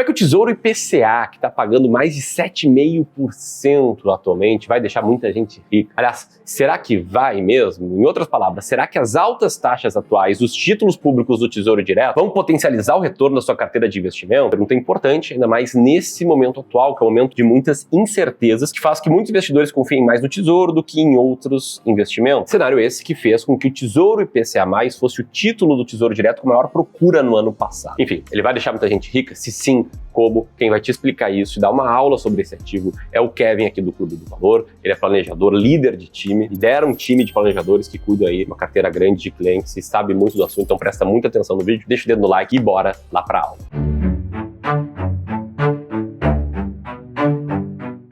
é que o Tesouro IPCA, que está pagando mais de 7,5% atualmente, vai deixar muita gente rica? Aliás, será que vai mesmo? Em outras palavras, será que as altas taxas atuais dos títulos públicos do Tesouro Direto vão potencializar o retorno da sua carteira de investimento? Pergunta importante, ainda mais nesse momento atual, que é um momento de muitas incertezas, que faz que muitos investidores confiem mais no Tesouro do que em outros investimentos. Cenário esse que fez com que o Tesouro IPCA+ fosse o título do Tesouro Direto com maior procura no ano passado. Enfim, ele vai deixar muita gente rica? Se sim, como? Quem vai te explicar isso e dar uma aula sobre esse ativo é o Kevin aqui do Clube do Valor. Ele é planejador, líder de time, lidera um time de planejadores que cuida aí de uma carteira grande de clientes e sabe muito do assunto, então presta muita atenção no vídeo, deixa o dedo no like e bora lá pra aula.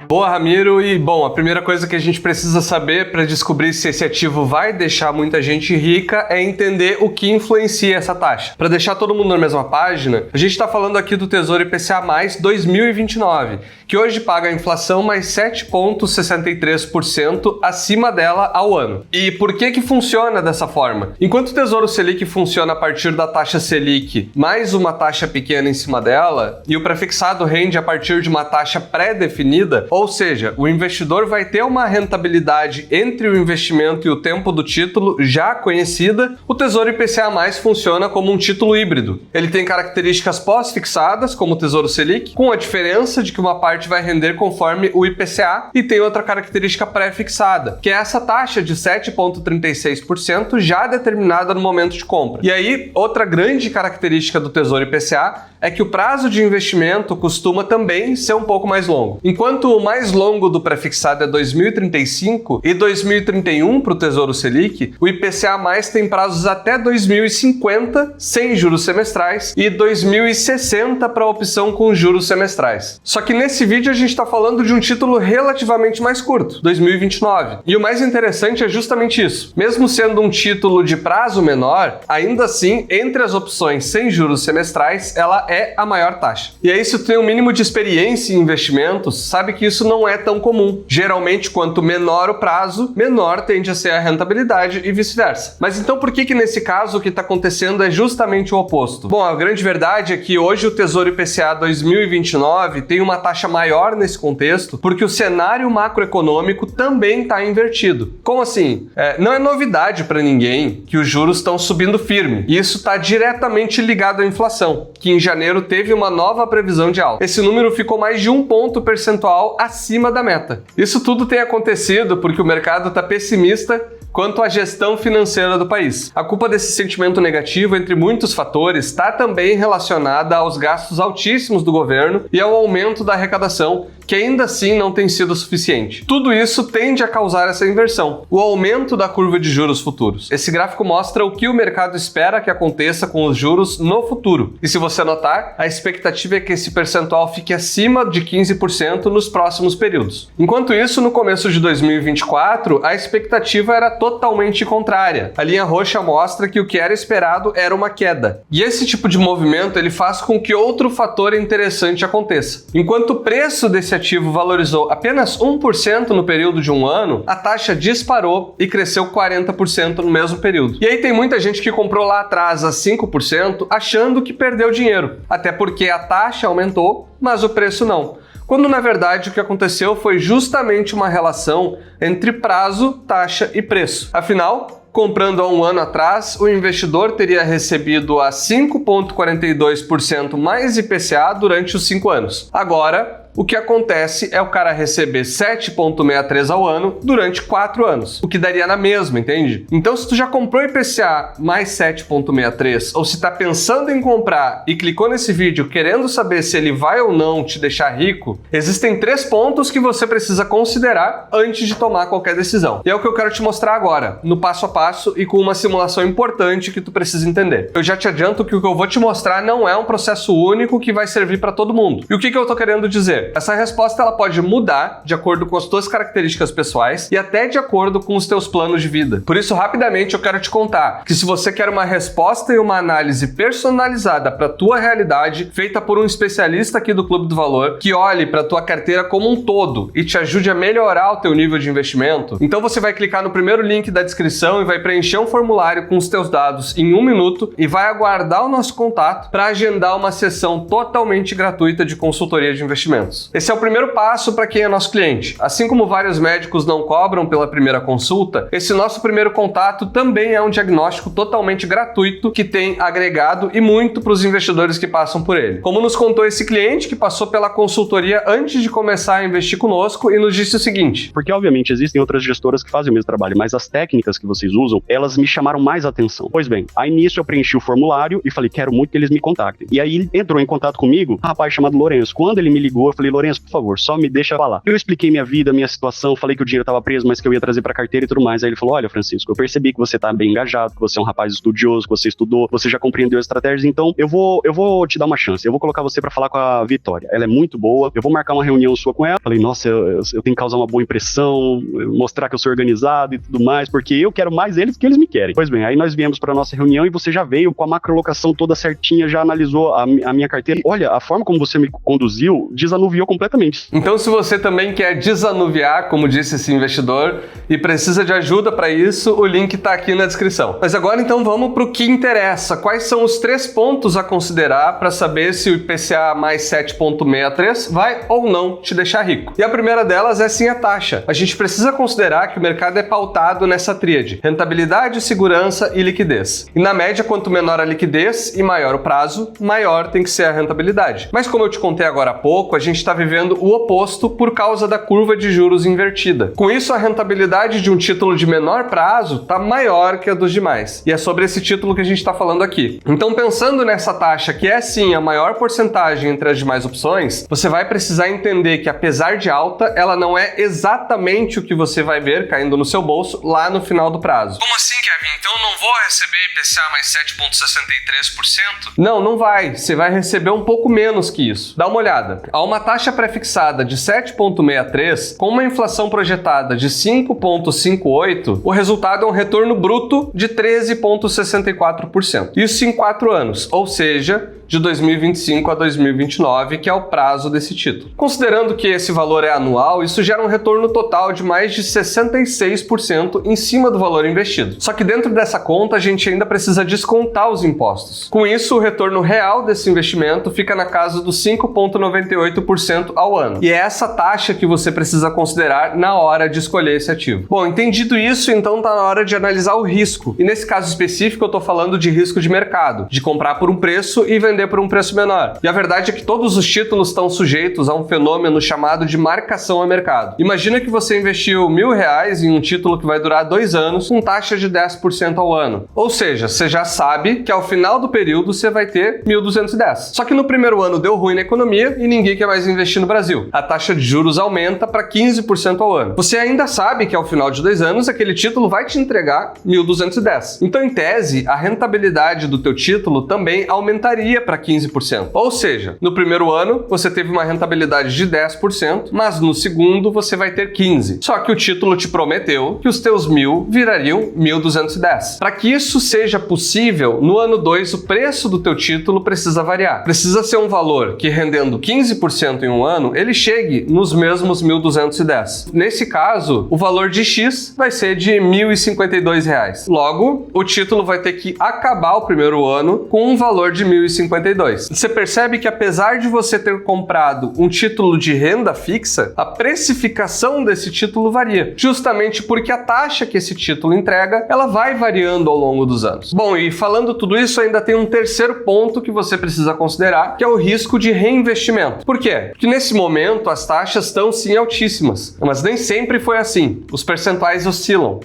Boa, Ramiro, e bom, a primeira coisa que a gente precisa saber para descobrir se esse ativo vai deixar muita gente rica é entender o que influencia essa taxa. Para deixar todo mundo na mesma página, a gente está falando aqui do Tesouro IPCA+ 2029, que hoje paga a inflação mais 7,63% acima dela ao ano. E por que funciona dessa forma? Enquanto o Tesouro Selic funciona a partir da taxa Selic mais uma taxa pequena em cima dela, e o prefixado rende a partir de uma taxa pré-definida, ou seja, o investidor vai ter uma rentabilidade entre o investimento e o tempo do título já conhecida, o Tesouro IPCA+ funciona como um título híbrido. Ele tem características pós-fixadas, como o Tesouro Selic, com a diferença de que uma parte vai render conforme o IPCA e tem outra característica pré-fixada, que é essa taxa de 7,36% já determinada no momento de compra. E aí, outra grande característica do Tesouro IPCA é que o prazo de investimento costuma também ser um pouco mais longo. Enquanto o mais longo do prefixado é 2035 e 2031 para o Tesouro Selic, o IPCA+ tem prazos até 2050 sem juros semestrais e 2060 para a opção com juros semestrais. Só que nesse vídeo a gente está falando de um título relativamente mais curto, 2029. E o mais interessante é justamente isso. Mesmo sendo um título de prazo menor, ainda assim, entre as opções sem juros semestrais, ela é a maior taxa. E aí, se tu tem um mínimo de experiência em investimentos, sabe que isso não é tão comum. Geralmente, quanto menor o prazo, menor tende a ser a rentabilidade e vice-versa. Mas então por que nesse caso o que está acontecendo é justamente o oposto? Bom, a grande verdade é que hoje o Tesouro IPCA 2029 tem uma taxa maior nesse contexto porque o cenário macroeconômico também está invertido. Como assim? Não é novidade para ninguém que os juros estão subindo firme. E isso está diretamente ligado à inflação, que em janeiro teve uma nova previsão de alta. Esse número ficou mais de 1 ponto percentual acima da meta. Isso tudo tem acontecido porque o mercado está pessimista quanto à gestão financeira do país. A culpa desse sentimento negativo, entre muitos fatores, está também relacionada aos gastos altíssimos do governo e ao aumento da arrecadação, que ainda assim não tem sido suficiente. Tudo isso tende a causar essa inversão, o aumento da curva de juros futuros. Esse gráfico mostra o que o mercado espera que aconteça com os juros no futuro. E se você notar, a expectativa é que esse percentual fique acima de 15% nos próximos períodos. Enquanto isso, no começo de 2024, a expectativa era totalmente contrária. A linha roxa mostra que o que era esperado era uma queda. E esse tipo de movimento ele faz com que outro fator interessante aconteça. Enquanto o preço desse ativo valorizou apenas 1% no período de um ano, a taxa disparou e cresceu 40% no mesmo período. E aí tem muita gente que comprou lá atrás a 5% achando que perdeu dinheiro, até porque a taxa aumentou, mas o preço não. Quando na verdade o que aconteceu foi justamente uma relação entre prazo, taxa e preço. Afinal, comprando há um ano atrás, o investidor teria recebido a 5,42% mais IPCA durante os 5 anos. Agora, o que acontece é o cara receber 7,63 ao ano durante 4 anos, o que daria na mesma, entende? Então, se tu já comprou IPCA mais 7,63 ou se está pensando em comprar e clicou nesse vídeo querendo saber se ele vai ou não te deixar rico, existem 3 pontos que você precisa considerar antes de tomar qualquer decisão. E é o que eu quero te mostrar agora, no passo a passo e com uma simulação importante que tu precisa entender. Eu já te adianto que o que eu vou te mostrar não é um processo único que vai servir para todo mundo. E o que eu tô querendo dizer? quê? Essa resposta ela pode mudar de acordo com as tuas características pessoais e até de acordo com os teus planos de vida. Por isso, rapidamente, eu quero te contar que se você quer uma resposta e uma análise personalizada para a tua realidade, feita por um especialista aqui do Clube do Valor, que olhe para a tua carteira como um todo e te ajude a melhorar o teu nível de investimento, então você vai clicar no primeiro link da descrição e vai preencher um formulário com os teus dados em 1 minuto e vai aguardar o nosso contato para agendar uma sessão totalmente gratuita de consultoria de investimentos. Esse é o primeiro passo para quem é nosso cliente. Assim como vários médicos não cobram pela primeira consulta, esse nosso primeiro contato também é um diagnóstico totalmente gratuito que tem agregado e muito para os investidores que passam por ele. Como nos contou esse cliente que passou pela consultoria antes de começar a investir conosco e nos disse o seguinte: porque obviamente existem outras gestoras que fazem o mesmo trabalho, mas as técnicas que vocês usam, elas me chamaram mais atenção. Pois bem, aí nisso eu preenchi o formulário e falei, quero muito que eles me contactem. E aí ele entrou em contato comigo, um rapaz chamado Lourenço. Quando ele me ligou, eu falei, Lourenço, por favor, só me deixa falar. Eu expliquei minha vida, minha situação, falei que o dinheiro estava preso, mas que eu ia trazer pra carteira e tudo mais. Aí ele falou, olha, Francisco, eu percebi que você tá bem engajado, que você é um rapaz estudioso, que você estudou, você já compreendeu as estratégias, então eu vou te dar uma chance, eu vou colocar você pra falar com a Vitória. Ela é muito boa, eu vou marcar uma reunião sua com ela. Falei, nossa, eu tenho que causar uma boa impressão, mostrar que eu sou organizado e tudo mais, porque eu quero mais eles que eles me querem. Pois bem, aí nós viemos pra nossa reunião e você já veio com a macrolocação toda certinha, já analisou a minha carteira. E, olha, a forma como você me conduziu desanuviou completamente. Então, se você também quer desanuviar, como disse esse investidor, e precisa de ajuda para isso, o link está aqui na descrição. Mas agora, então, vamos para o que interessa. Quais são os 3 pontos a considerar para saber se o IPCA mais 7,63 vai ou não te deixar rico? E a primeira delas é sim a taxa. A gente precisa considerar que o mercado é pautado nessa tríade: rentabilidade, segurança e liquidez. E na média, quanto menor a liquidez e maior o prazo, maior tem que ser a rentabilidade. Mas como eu te contei agora há pouco, a gente está vivendo o oposto por causa da curva de juros invertida. Com isso, a rentabilidade de um título de menor prazo está maior que a dos demais. E é sobre esse título que a gente está falando aqui. Então, pensando nessa taxa, que é sim a maior porcentagem entre as demais opções, você vai precisar entender que, apesar de alta, ela não é exatamente o que você vai ver caindo no seu bolso lá no final do prazo. Como assim, Kevin? Então eu não vou receber IPCA mais 7,63%? Não vai. Você vai receber um pouco menos que isso. Dá uma olhada. Há uma taxa prefixada de 7,63, com uma inflação projetada de 5,58, o resultado é um retorno bruto de 13,64%. Isso em 4 anos, ou seja, de 2025 a 2029, que é o prazo desse título. Considerando que esse valor é anual, isso gera um retorno total de mais de 66% em cima do valor investido. Só que dentro dessa conta, a gente ainda precisa descontar os impostos. Com isso, o retorno real desse investimento fica na casa dos 5,98% ao ano. E é essa taxa que você precisa considerar na hora de escolher esse ativo. Bom, entendido isso, então está na hora de analisar o risco. E nesse caso específico, eu estou falando de risco de mercado, de comprar por um preço e vender por um preço menor. E a verdade é que todos os títulos estão sujeitos a um fenômeno chamado de marcação a mercado. Imagina que você investiu R$1.000 em um título que vai durar 2 anos com taxa de 10% ao ano. Ou seja, você já sabe que ao final do período você vai ter 1.210. Só que no primeiro ano deu ruim na economia e ninguém quer mais investir no Brasil. A taxa de juros aumenta para 15% ao ano. Você ainda sabe que ao final de 2 anos aquele título vai te entregar 1.210. Então, em tese, a rentabilidade do teu título também aumentaria para 15%. Ou seja, no primeiro ano você teve uma rentabilidade de 10%, mas no segundo você vai ter 15%. Só que o título te prometeu que os teus 1.000 virariam 1.210. Para que isso seja possível, no ano 2 o preço do teu título precisa variar. Precisa ser um valor que, rendendo 15% em um ano, ele chegue nos mesmos 1.210. Nesse caso, o valor de X vai ser de R$1.052. Logo, o título vai ter que acabar o primeiro ano com um valor de 1.052. Você percebe que, apesar de você ter comprado um título de renda fixa, a precificação desse título varia, justamente porque a taxa que esse título entrega, ela vai variando ao longo dos anos. Bom, e falando tudo isso, ainda tem um terceiro ponto que você precisa considerar, que é o risco de reinvestimento. Por quê? Porque nesse momento as taxas estão sim altíssimas, mas nem sempre foi assim. Os percentuais oscilam.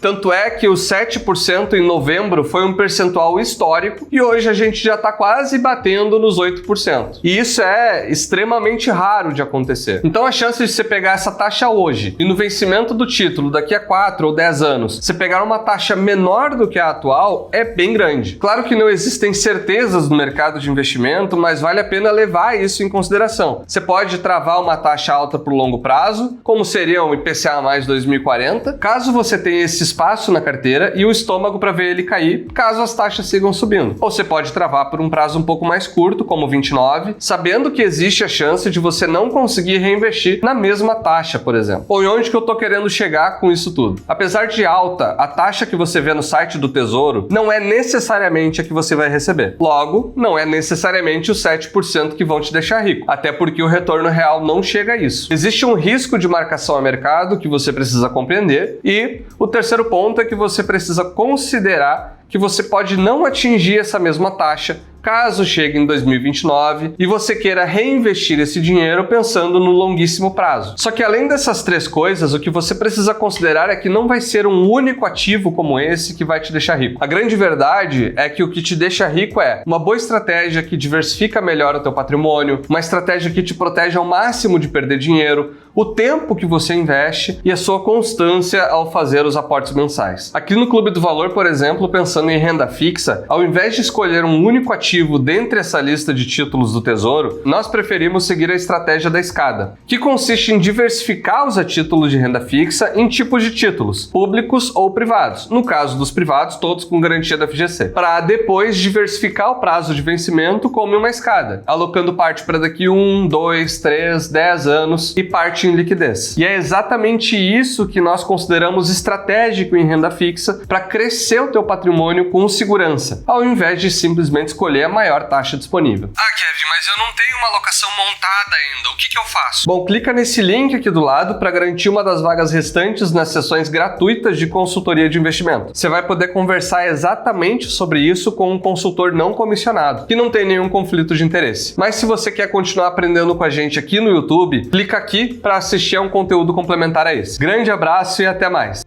Tanto é que os 7% em novembro foi um percentual histórico e hoje a gente já está quase batendo nos 8%. E isso é extremamente raro de acontecer. Então a chance de você pegar essa taxa hoje e no vencimento do título daqui a 4 ou 10 anos, você pegar uma taxa menor do que a atual é bem grande. Claro que não existem certezas no mercado de investimento, mas vale a pena levar isso isso em consideração. Você pode travar uma taxa alta por longo prazo, como seria um IPCA mais 2040, caso você tenha esse espaço na carteira e o estômago para ver ele cair, caso as taxas sigam subindo. Ou você pode travar por um prazo um pouco mais curto, como 29, sabendo que existe a chance de você não conseguir reinvestir na mesma taxa, por exemplo. Ou em onde que eu tô querendo chegar com isso tudo? Apesar de alta, a taxa que você vê no site do Tesouro não é necessariamente a que você vai receber. Logo, não é necessariamente os 7% que vão te deixar rico, até porque o retorno real não chega a isso. Existe um risco de marcação a mercado que você precisa compreender e o terceiro ponto é que você precisa considerar que você pode não atingir essa mesma taxa caso chegue em 2029 e você queira reinvestir esse dinheiro pensando no longuíssimo prazo. Só que além dessas três coisas, o que você precisa considerar é que não vai ser um único ativo como esse que vai te deixar rico. A grande verdade é que o que te deixa rico é uma boa estratégia que diversifica melhor o teu patrimônio, uma estratégia que te protege ao máximo de perder dinheiro, o tempo que você investe e a sua constância ao fazer os aportes mensais. Aqui no Clube do Valor, por exemplo, pensando em renda fixa, ao invés de escolher um único ativo dentre essa lista de títulos do Tesouro, nós preferimos seguir a estratégia da escada, que consiste em diversificar os títulos de renda fixa em tipos de títulos, públicos ou privados. No caso dos privados, todos com garantia da FGC. Para depois diversificar o prazo de vencimento como uma escada, alocando parte para daqui 1, 2, 3, 10 anos e parte em liquidez. E é exatamente isso que nós consideramos estratégico em renda fixa para crescer o teu patrimônio com segurança, ao invés de simplesmente escolher a maior taxa disponível. Kevin, mas eu não tenho uma alocação montada ainda. O que eu faço? Bom, clica nesse link aqui do lado para garantir uma das vagas restantes nas sessões gratuitas de consultoria de investimento. Você vai poder conversar exatamente sobre isso com um consultor não comissionado, que não tem nenhum conflito de interesse. Mas se você quer continuar aprendendo com a gente aqui no YouTube, clica aqui para assistir a um conteúdo complementar a esse. Grande abraço e até mais!